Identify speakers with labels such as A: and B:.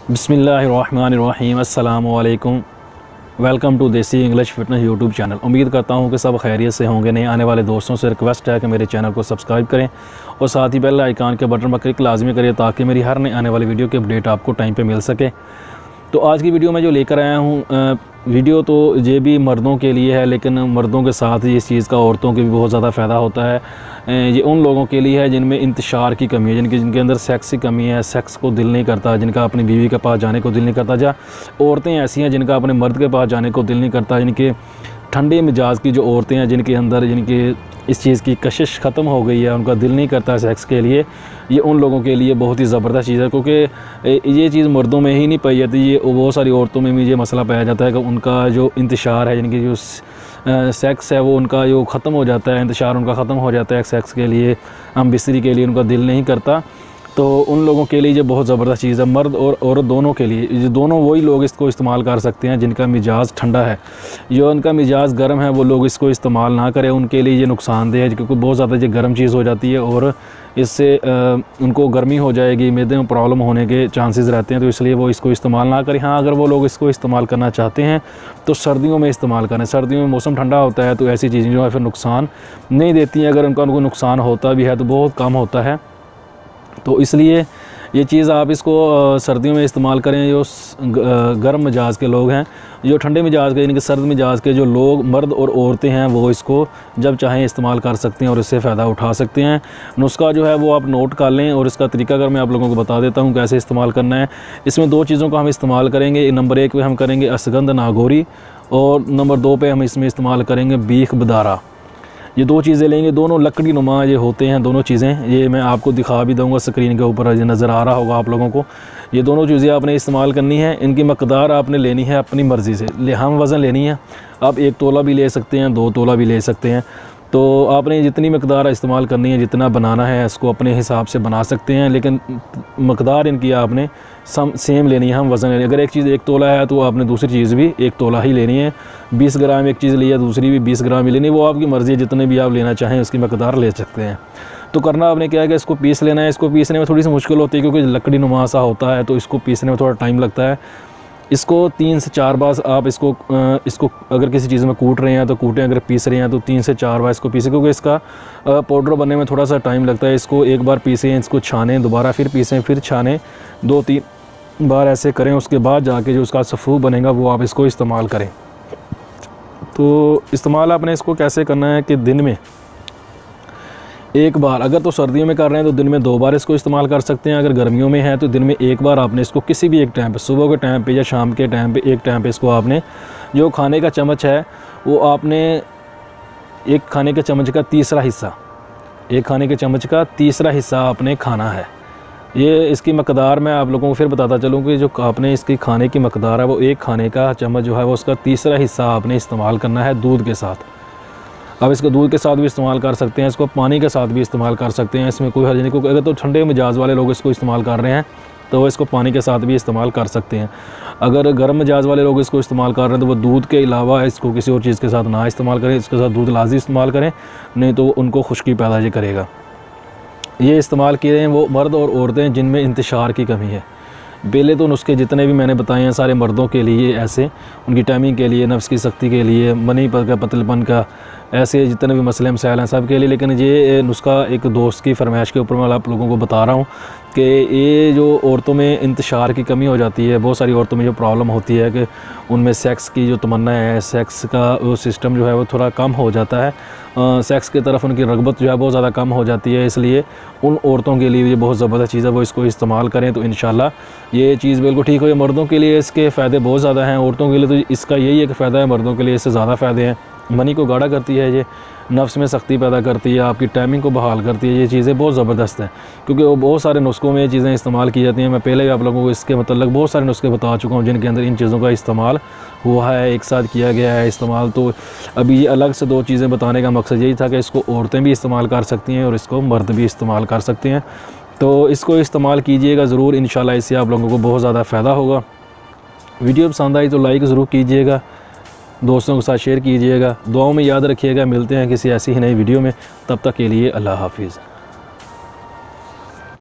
A: बिस्मिल्लाहिर्रहमानिर्रहीम अस्सलामु अलैकुम। वेलकम टू देसी इंग्लिश फिटनेस यूट्यूब चैनल। उम्मीद करता हूँ कि सब खैरियत से होंगे। नए आने वाले दोस्तों से रिक्वेस्ट है कि मेरे चैनल को सब्सक्राइब करें और साथ ही बेल आइकन के बटन पर क्लिक लाजमी करें ताकि मेरी हर नए आने वाली वीडियो की अपडेट आपको टाइम पे मिल सके। तो आज की वीडियो में जो लेकर आया हूँ वीडियो तो ये भी मर्दों के लिए है, लेकिन मर्दों के साथ ही इस चीज़ का औरतों को भी बहुत ज़्यादा फ़ायदा होता है। ये उन लोगों के लिए है जिनमें इंतशार की कमी है, जिनके अंदर सेक्स की कमी है, सेक्स को दिल नहीं करता, जिनका अपनी बीवी के पास जाने को दिल नहीं करता, या औरतें ऐसी हैं जिनका अपने मर्द के पास जाने को दिल नहीं करता, जिनके ठंडे मिजाज की जो औरतें हैं, जिनके अंदर जिनके इस चीज़ की कशिश ख़त्म हो गई है, उनका दिल नहीं करता सेक्स के लिए। ये उन लोगों के लिए बहुत ही ज़बरदस्त चीज़ है, क्योंकि ये चीज़ मर्दों में ही नहीं पाई जाती, ये बहुत सारी औरतों में भी ये मसला पाया जाता है कि उनका जो इंतशार है, जिनकी जो सेक्स है वो उनका जो ख़त्म हो जाता है, इंतशार उनका ख़त्म हो जाता है सेक्स के लिए, हम बिस्तरी के लिए उनका दिल नहीं करता। तो उन लोगों के लिए ये बहुत ज़बरदस्त चीज़ है, मर्द और औरत दोनों के लिए। ये दोनों वही लोग इसको इस्तेमाल कर सकते हैं जिनका मिजाज ठंडा है। जो उनका मिजाज गर्म है वो लोग इसको इस्तेमाल ना करें, उनके लिए ये नुकसानदेह है, क्योंकि बहुत ज़्यादा ये गर्म चीज़ हो जाती है और इससे उनको गर्मी हो जाएगी, मैदे में प्रॉब्लम होने के चांसेस रहते हैं, तो इसलिए वो इसको इस्तेमाल ना करें। हाँ, अगर वो लोग इसको इस्तेमाल करना चाहते हैं तो सर्दियों में इस्तेमाल करें। सर्दियों में मौसम ठंडा होता है तो ऐसी चीज़ें जो है फिर नुकसान नहीं देती हैं। अगर उनको नुकसान होता भी है तो बहुत कम होता है, तो इसलिए ये चीज़ आप इसको सर्दियों में इस्तेमाल करें। जो गर्म मिजाज के लोग हैं, जो ठंडे मिजाज के यानी कि सर्द मिजाज के जो लोग मर्द और औरतें हैं, वो इसको जब चाहें इस्तेमाल कर सकते हैं और इससे फ़ायदा उठा सकते हैं। नुस्खा जो है वो आप नोट कर लें और इसका तरीका अगर मैं आप लोगों को बता देता हूँ कैसे इस्तेमाल करना है। इसमें दो चीज़ों का हम इस्तेमाल करेंगे। नंबर 1 पे हम करेंगे अश्वगंधा नागौरी और नंबर 2 पे हम इसमें इस्तेमाल करेंगे बीख बदारा। ये दो चीज़ें लेंगे, दोनों लकड़ी नुमा ये होते हैं दोनों चीज़ें। ये मैं आपको दिखा भी दूंगा स्क्रीन के ऊपर, ये नज़र आ रहा होगा आप लोगों को। ये दोनों चीज़ें आपने इस्तेमाल करनी है। इनकी मकदार आपने लेनी है अपनी मर्ज़ी से, हम वज़न लेनी है। आप 1 तोला भी ले सकते हैं, 2 तोला भी ले सकते हैं। तो आपने जितनी मकदार इस्तेमाल करनी है, जितना बनाना है इसको अपने हिसाब से बना सकते हैं, लेकिन मकदार इनकी आपने सेम लेनी है, हम वज़न लेनी है। अगर एक चीज़ 1 तोला है तो आपने दूसरी चीज़ भी 1 तोला ही लेनी है। 20 ग्राम एक चीज़ लिया, दूसरी भी 20 ग्राम ही लेनी है। वो आपकी मर्ज़ी है, जितने भी आप लेना चाहें उसकी मकदार ले सकते हैं। तो करना आपने क्या है कि इसको पीस लेना है। इसको पीसने में थोड़ी सी मुश्किल होती है क्योंकि लकड़ी नुमा सा होता है, तो इसको पीसने में थोड़ा टाइम लगता है। इसको 3 से 4 बार आप इसको अगर किसी चीज़ में कूट रहे हैं तो कूटें, अगर पीस रहे हैं तो 3 से 4 बार इसको पीसें, क्योंकि इसका पाउडर बनने में थोड़ा सा टाइम लगता है। इसको एक बार पीसें, इसको छानें, दोबारा फिर पीसें, फिर छानें, 2-3 बार ऐसे करें। उसके बाद जाके जो उसका सफ़ू बनेगा वो आप इसको इस्तेमाल करें। तो इस्तेमाल आपने इसको कैसे करना है कि दिन में 1 बार, अगर तो सर्दियों में कर रहे हैं तो दिन में 2 बार इसको इस्तेमाल कर सकते हैं। अगर गर्मियों में है तो दिन में 1 बार आपने इसको किसी भी एक टाइम पे, सुबह के टाइम पे या शाम के टाइम पे, एक टाइम पे इसको आपने जो खाने का चम्मच है वो आपने एक खाने के चम्मच का तीसरा हिस्सा, एक खाने के चम्मच का तीसरा हिस्सा आपने खाना है। ये इसकी मकदार मैं आप लोगों को फिर बताता चलूँ कि जो आपने इसकी खाने की मकदार है वो एक खाने का चम्मच जो है वो उसका तीसरा हिस्सा आपने इस्तेमाल करना है दूध के साथ। अब इसको दूध के साथ भी इस्तेमाल कर सकते हैं, इसको पानी के साथ भी इस्तेमाल कर सकते हैं, इसमें कोई हर्ज नहीं। क्योंकि अगर तो ठंडे मिजाज वाले लोग इसको इस्तेमाल कर रहे हैं तो वो इसको पानी के साथ भी इस्तेमाल कर सकते हैं। अगर गर्म मिजाज वाले लोग इसको इस्तेमाल कर रहे हैं तो वो दूध के अलावा इसको किसी और चीज़ के साथ ना इस्तेमाल करें, इसके साथ दूध लाजमी इस्तेमाल करें, नहीं तो उनको खुश्की पैदा करेगा। ये इस्तेमाल किए हैं वो मर्द और औरतें जिनमें इंतशार की कमी है। पहले तो नुस्खे जितने भी मैंने बताए हैं सारे मर्दों के लिए, ऐसे उनकी टाइमिंग के लिए, नफ्स की सख्ती के लिए, मनी पर का पतलेपन का, ऐसे जितने भी मसले मसाइल हैं सब के लिए। लेकिन ये नुस्खा एक दोस्त की फरमाइश के ऊपर मैं आप लोगों को बता रहा हूँ कि ये जो औरतों में इंतशार की कमी हो जाती है, बहुत सारी औरतों में जो प्रॉब्लम होती है कि उनमें सेक्स की जो तमन्ना है, सेक्स का वो सिस्टम जो है वो थोड़ा कम हो जाता है, सेक्स की तरफ उनकी रग़बत जो है बहुत ज़्यादा कम हो जाती है। इसलिए उन औरतों के लिए ये बहुत ज़बरदस्त चीज़ है, वो इसको इस्तेमाल करें तो इंशाल्लाह ये चीज़ बिल्कुल ठीक हो। मर्दों के लिए इसके फ़ायदे बहुत ज़्यादा हैं, औरतों के लिए तो इसका यही एक फ़ायदा है, मर्दों के लिए इससे ज़्यादा फ़ायदे हैं। मनी को गाढ़ा करती है, ये नफ्स में सख्ती पैदा करती है, आपकी टाइमिंग को बहाल करती है। ये चीज़ें बहुत ज़बरदस्त हैं क्योंकि वो बहुत सारे नुस्खों में ये चीज़ें इस्तेमाल की जाती हैं। मैं पहले भी आप लोगों को इसके मतलब बहुत सारे नुस्खे बता चुका हूँ जिनके अंदर इन चीज़ों का इस्तेमाल हुआ है, एक साथ किया गया है इस्तेमाल। तो अभी ये अलग से 2 चीज़ें बताने का मकसद यही था कि इसको औरतें भी इस्तेमाल कर सकती हैं और इसको मर्द भी इस्तेमाल कर सकते हैं। तो इसको इस्तेमाल कीजिएगा ज़रूर, इंशाल्लाह इससे आप लोगों को बहुत ज़्यादा फ़ायदा होगा। वीडियो पसंद आई तो लाइक ज़रूर कीजिएगा, दोस्तों के साथ शेयर कीजिएगा, दुआओं में याद रखिएगा। मिलते हैं किसी ऐसी ही नई वीडियो में, तब तक के लिए अल्लाह हाफिज़।